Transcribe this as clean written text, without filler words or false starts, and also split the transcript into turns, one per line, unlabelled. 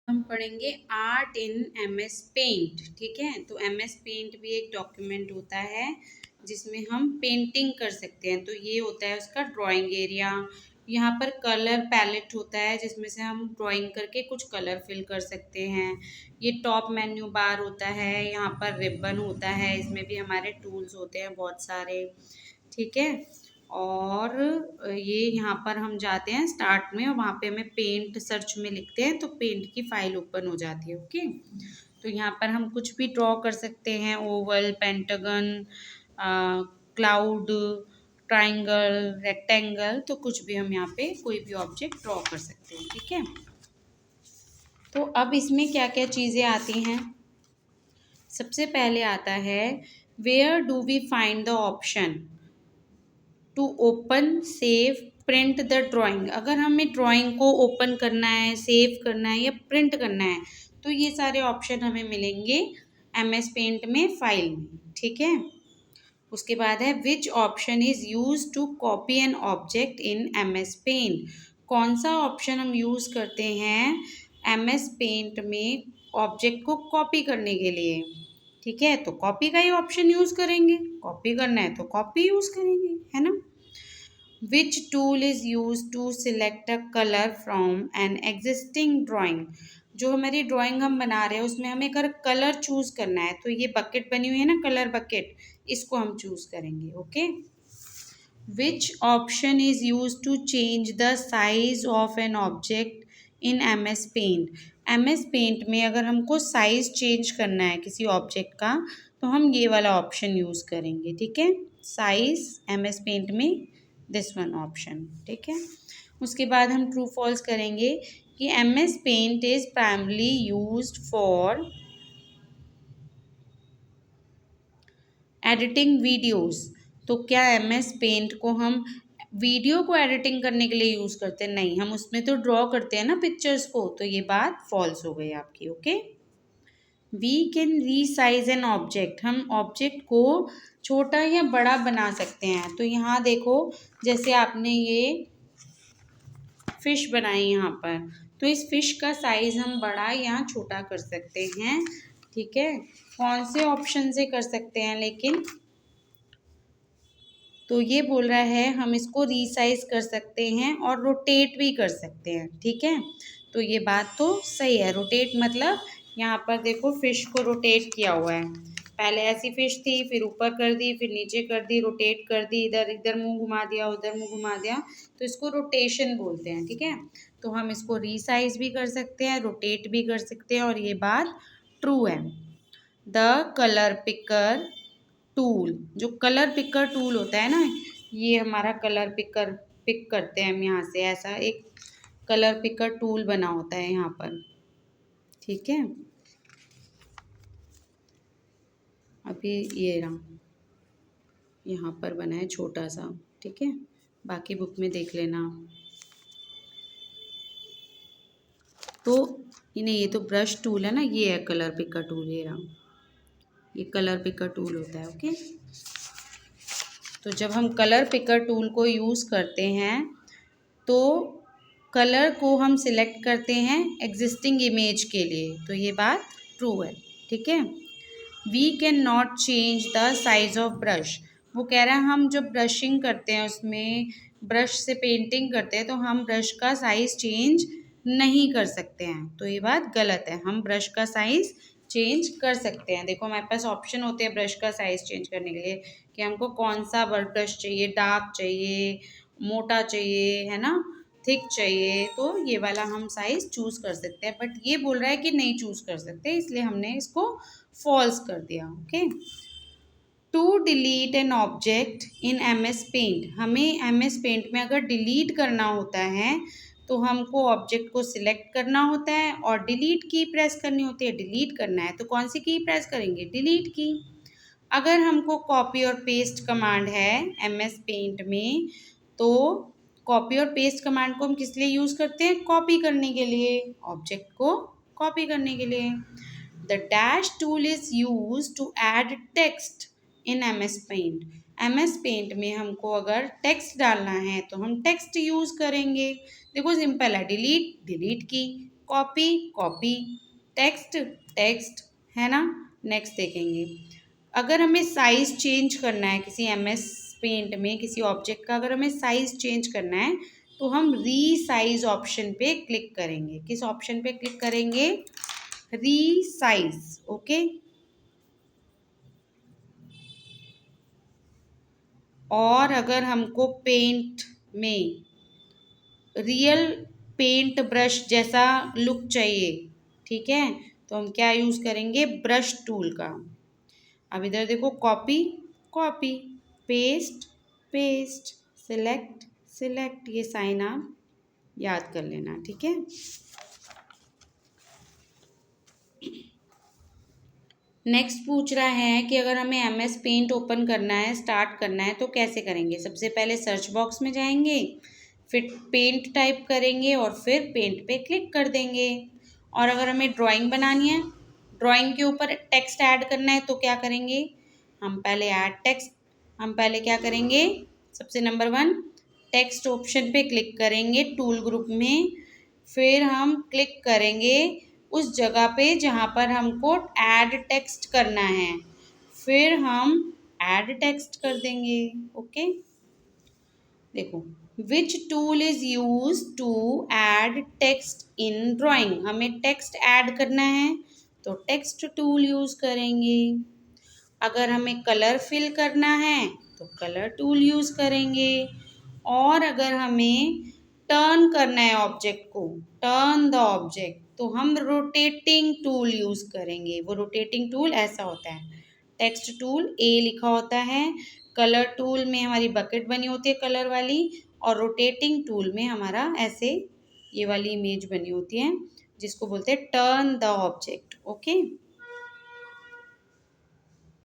हम पढ़ेंगे art in MS paint. ठीक है, तो एमएस पेंट भी एक डॉक्यूमेंट होता है जिसमें हम पेंटिंग कर सकते हैं। तो ये होता है उसका ड्राइंग एरिया। यहाँ पर कलर पैलेट होता है जिसमें से हम ड्राइंग करके कुछ कलर फिल कर सकते हैं। ये टॉप मेन्यू बार होता है, यहाँ पर रिबन होता है, इसमें भी हमारे टूल्स होते हैं बहुत सारे। ठीक है, और ये यहाँ पर हम जाते हैं स्टार्ट में और वहाँ पे हमें पेंट सर्च में लिखते हैं तो पेंट की फाइल ओपन हो जाती है। ओके, तो यहाँ पर हम कुछ भी ड्रॉ कर सकते हैं, Oval, pentagon, cloud, triangle, rectangle, तो कुछ भी हम यहाँ पे कोई भी ऑब्जेक्ट ड्रॉ कर सकते हैं। ठीक है, तो अब इसमें क्या क्या चीज़ें आती हैं। सबसे पहले आता है where do we find the option to open, save, print the drawing. अगर हमें ड्राइंग को ओपन करना है, सेव करना है या प्रिंट करना है तो ये सारे ऑप्शन हमें मिलेंगे एमएस पेंट में, फाइल में। ठीक है, उसके बाद है which option is use to copy an object in MS paint. कौन सा ऑप्शन हम यूज करते हैं एमएस पेंट में ऑब्जेक्ट को कॉपी करने के लिए। ठीक है, तो कॉपी का ही ऑप्शन यूज करेंगे, कॉपी करना है तो कॉपी यूज करेंगे, है ना। Which tool is used to select a color from an existing drawing। जो हमारी ड्राइंग हम बना रहे हैं उसमें हमें अगर कलर चूज करना है तो ये बकेट बनी हुई है ना, कलर बकेट, इसको हम चूज करेंगे। Okay, which option is use to change the size of an object in MS paint. MS paint में अगर हमको साइज चेंज करना है किसी ऑब्जेक्ट का तो हम ये वाला ऑप्शन यूज करेंगे। ठीक है, साइज एमएस पेंट में दिस वन ऑप्शन। ठीक है, उसके बाद हम ट्रू फॉल्स करेंगे कि MS paint is primarily used for editing videos. तो क्या एमएस पेंट को हम वीडियो को एडिटिंग करने के लिए यूज़ करते हैं? नहीं, हम उसमें तो ड्रॉ करते हैं ना पिक्चर्स को, तो ये बात फॉल्स हो गई आपकी। Okay, we can resize an object. हम ऑब्जेक्ट को छोटा या बड़ा बना सकते हैं। तो यहाँ देखो, जैसे आपने ये फिश बनाई यहाँ पर, तो इस फिश का साइज हम बड़ा या छोटा कर सकते हैं। ठीक है, कौन से ऑप्शन से कर सकते हैं लेकिन, तो ये बोल रहा है हम इसको रीसाइज कर सकते हैं और रोटेट भी कर सकते हैं। ठीक है, तो ये बात तो सही है। रोटेट मतलब यहाँ पर देखो फिश को रोटेट किया हुआ है, पहले ऐसी फिश थी, फिर ऊपर कर दी, फिर नीचे कर दी, रोटेट कर दी, इधर इधर मुंह घुमा दिया, उधर मुंह घुमा दिया, तो इसको रोटेशन बोलते हैं। ठीक है, तो हम इसको रीसाइज भी कर सकते हैं, रोटेट भी कर सकते हैं, और ये बात ट्रू है। द कलर पिकर टूल, जो कलर पिकर टूल होता है ना, ये हमारा कलर पिकर पिक करते हैं हम यहाँ से, ऐसा एक कलर पिकर टूल बना होता है यहाँ पर। ठीक है, अभी ये रहा यहाँ पर बना है छोटा सा। ठीक है, बाकी बुक में देख लेना। तो नहीं, ये तो ब्रश टूल है ना, ये है कलर पिकर टूल, ये रहा, ये कलर पिकर टूल होता है। ओके, तो जब हम कलर पिकर टूल को यूज़ करते हैं तो कलर को हम सिलेक्ट करते हैं एग्जिस्टिंग इमेज के लिए, तो ये बात ट्रू है। ठीक है, we can not change the size of brush. वो कह रहा है हम जब ब्रशिंग करते हैं उसमें ब्रश से पेंटिंग करते हैं तो हम ब्रश का साइज़ चेंज नहीं कर सकते हैं, तो ये बात गलत है। हम ब्रश का साइज़ चेंज कर सकते हैं। देखो हमारे पास ऑप्शन होते हैं ब्रश का साइज़ चेंज करने के लिए कि हमको कौन सा ब्रश चाहिए, डार्क चाहिए, मोटा चाहिए, है ना, थिक चाहिए, तो ये वाला हम साइज़ चूज़ कर सकते हैं। बट ये बोल रहा है कि नहीं चूज़ कर सकते, इसलिए हमने इसको फॉल्स कर दिया। Okay, to delete an object in MS paint. हमें एमएस पेंट में अगर डिलीट करना होता है तो हमको ऑब्जेक्ट को सिलेक्ट करना होता है और डिलीट की प्रेस करनी होती है। डिलीट करना है तो कौन सी की प्रेस करेंगे? डिलीट की। अगर हमको कॉपी और पेस्ट कमांड है एमएस पेंट में, तो कॉपी और पेस्ट कमांड को हम किस लिए यूज़ करते हैं? कॉपी करने के लिए, ऑब्जेक्ट को कॉपी करने के लिए। The dash tool is use to add text in MS paint. MS paint में हमको अगर टेक्स्ट डालना है तो हम टेक्स्ट यूज़ करेंगे। देखो सिंपल है, डिलीट, डिलीट की, कॉपी कॉपी, टेक्स्ट टेक्स्ट, है ना। नेक्स्ट देखेंगे, अगर हमें साइज चेंज करना है किसी एमएस पेंट में किसी ऑब्जेक्ट का, अगर हमें साइज चेंज करना है तो हम रीसाइज ऑप्शन पे क्लिक करेंगे। किस ऑप्शन पे क्लिक करेंगे? रीसाइज। ओके, और अगर हमको पेंट में रियल पेंट ब्रश जैसा लुक चाहिए, ठीक है, तो हम क्या यूज़ करेंगे? ब्रश टूल का। अब इधर देखो, copy copy, paste paste, select select, ये साइन आप याद कर लेना, ठीक है। नेक्स्ट पूछ रहा है कि अगर हमें एमएस पेंट ओपन करना है, स्टार्ट करना है, तो कैसे करेंगे? सबसे पहले सर्च बॉक्स में जाएंगे, फिर पेंट टाइप करेंगे और फिर पेंट पे क्लिक कर देंगे। और अगर हमें ड्राइंग बनानी है, ड्राइंग के ऊपर टेक्स्ट ऐड करना है, तो क्या करेंगे? हम पहले ऐड टेक्स्ट, हम पहले क्या करेंगे? सबसे नंबर 1 टेक्स्ट ऑप्शन पे क्लिक करेंगे टूल ग्रुप में, फिर हम क्लिक करेंगे उस जगह पे जहाँ पर हमको ऐड टेक्स्ट करना है, फिर हम ऐड टेक्स्ट कर देंगे। ओके, देखो, which tool is use to add text in drawing, हमें टेक्स्ट ऐड करना है तो टेक्स्ट टूल यूज करेंगे। अगर हमें कलर फिल करना है तो कलर टूल यूज करेंगे। और अगर हमें टर्न करना है ऑब्जेक्ट को, टर्न द ऑब्जेक्ट, तो हम रोटेटिंग टूल यूज करेंगे। वो रोटेटिंग टूल ऐसा होता है, टेक्स्ट टूल ए लिखा होता है, कलर टूल में हमारी बकेट बनी होती है कलर वाली, और रोटेटिंग टूल में हमारा ऐसे ये वाली इमेज बनी होती है जिसको बोलते हैं टर्न द ऑब्जेक्ट। ओके,